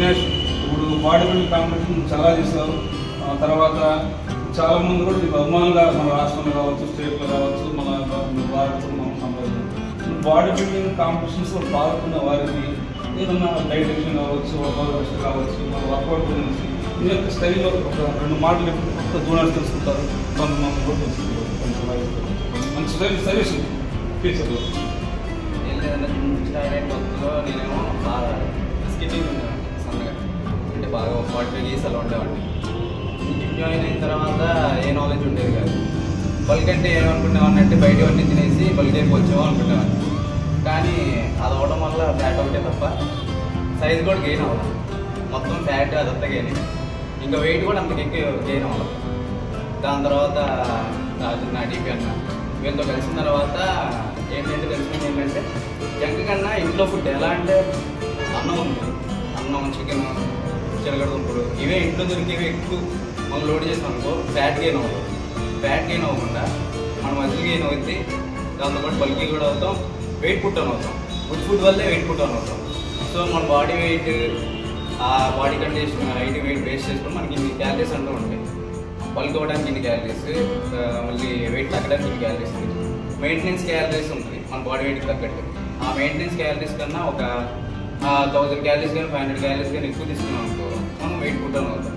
దినేష్ ఇప్పుడు body building competition చాలా చేశారు. తర్వాత చాలా మంది కూడా మీకు అభిమానులుగా మన రాష్ట్రంలో కావచ్చు, స్టేట్లో కావచ్చు, మన భారత్లో మనం సంపాదించాం. బాడీ బిల్డింగ్ కాంపిటీషన్స్లో పాల్గొన్న వారికి ఏదన్నా డైరెక్షన్ కావచ్చు, వర్కౌట్ కావచ్చు, మన వర్కౌట్ గురించి ఈ యొక్క స్టైల్లో ఒక 2 మాటలు కొత్త జూనియర్స్ తెలుసుకుంటారు, కొంతమంది కూడా తెలుసుకుంటారు. మంచి స్టైల్ సర్వీస్ ఫ్యూచర్లో ఏం లేదన్నా స్టార్ట్ అయిన కొత్తలో నేనేమో బాగా స్కిన్నింగ్ ఉండేవాడిని, సన్నగా అంటే బాగా 45 kgs అలా ఉండేవాడిని. జిమ్ జాయిన్ అయిన తర్వాత ఏ నాలెడ్జ్ ఉండేది కాదు. బల్క్ అంటే ఏమనుకునేవాడిని అంటే బయటవన్నీ తినేసి బల్క్ అయిపోవచ్చామో అనుకునేవాడిని. కానీ అది అవడం వల్ల ఫ్యాట్ ఒకటే తప్ప సైజ్ కూడా గెయిన్ అవ్వదు. మొత్తం ఫ్యాట్ అదంతా గెయిన్, ఇంకా వెయిట్ కూడా అంత ఎక్కువ గెయిన్ అవ్వదు. దాని తర్వాత రాజు నా డీపీ అన్న వీళ్ళతో కలిసిన తర్వాత ఏంటంటే తెలిసింది ఏంటంటే జంక్ కన్నా ఇంట్లో ఫుడ్ ఎలా అంటే అన్నం ఉంది, అన్నం, చికెన్, చిలకడ దుంపులు ఇవే ఇంట్లో దొరికేవి ఎక్కువ మనం లోడ్ చేసాం అనుకో ఫ్యాట్ గెయిన్ అవుతుంది. ఫ్యాట్ గెయిన్ అవ్వకుండా మనం మజిల్ గెయిన్ అవుతుంది, దాంతోపాటు బల్కీ కూడా అవుతాం, వెయిట్ పుట్ ఆన్ అవుతాం. గుడ్ ఫుడ్ వల్లే వెయిట్ పుట్ ఆన్ అవుతాం. సో మన బాడీ వెయిట్, ఆ body condition, height, wait base చేసుకుని మనకి ఇన్ని క్యాలరీస్ అంటూ ఉంటాయి. బల్క్ అవ్వడానికి ఇన్ని క్యాలరీస్, మళ్ళీ వెయిట్ తగ్గడానికి ఇన్ని క్యాలరీస్, మెయింటెనెన్స్ క్యాలరీస్ ఉంటుంది మన బాడీ వెయిట్కి తగ్గట్టు. ఆ మెయింటెనెన్స్ క్యాలరీస్ కన్నా ఒక 1000 క్యాలరీస్ కానీ 500 క్యాలరీస్ కానీ ఎక్కువ తీసుకున్నాం అనుకో మనం వెయిట్ పుట్ ఆన్ అవుతాం.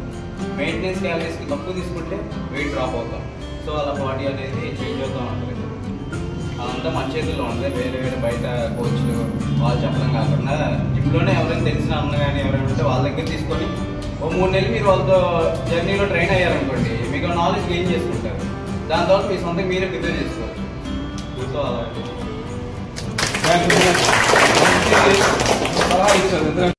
మెయింటెనెన్స్ క్యాలరీస్కి తక్కువ తీసుకుంటే వెయిట్ డ్రాప్ అవుతాం. సో అలా బాడీ అనేది చేంజ్ అవుతూ ఉంటుంది. అదంతా మన చేతుల్లో ఉంటుంది. వేరే వేరే బయట కోచ్లు వాళ్ళు చెప్పడం కాకుండా జిమ్లోనే ఎవరైనా తెలిసిన అన్న కానీ ఎవరైనా ఉంటే వాళ్ళ దగ్గర తీసుకొని ఓ 3 నెలలు మీరు వాళ్ళతో జర్నీలో ట్రైన్ అయ్యారనుకోండి, మీకు నాలెడ్జ్ గెయిన్ చేసుకుంటారు. దాని తర్వాత మీ సొంతంగా మీరే ప్రిపేర్ చేసుకోవచ్చు. సో అలాంటి సలహా ఇచ్చారు.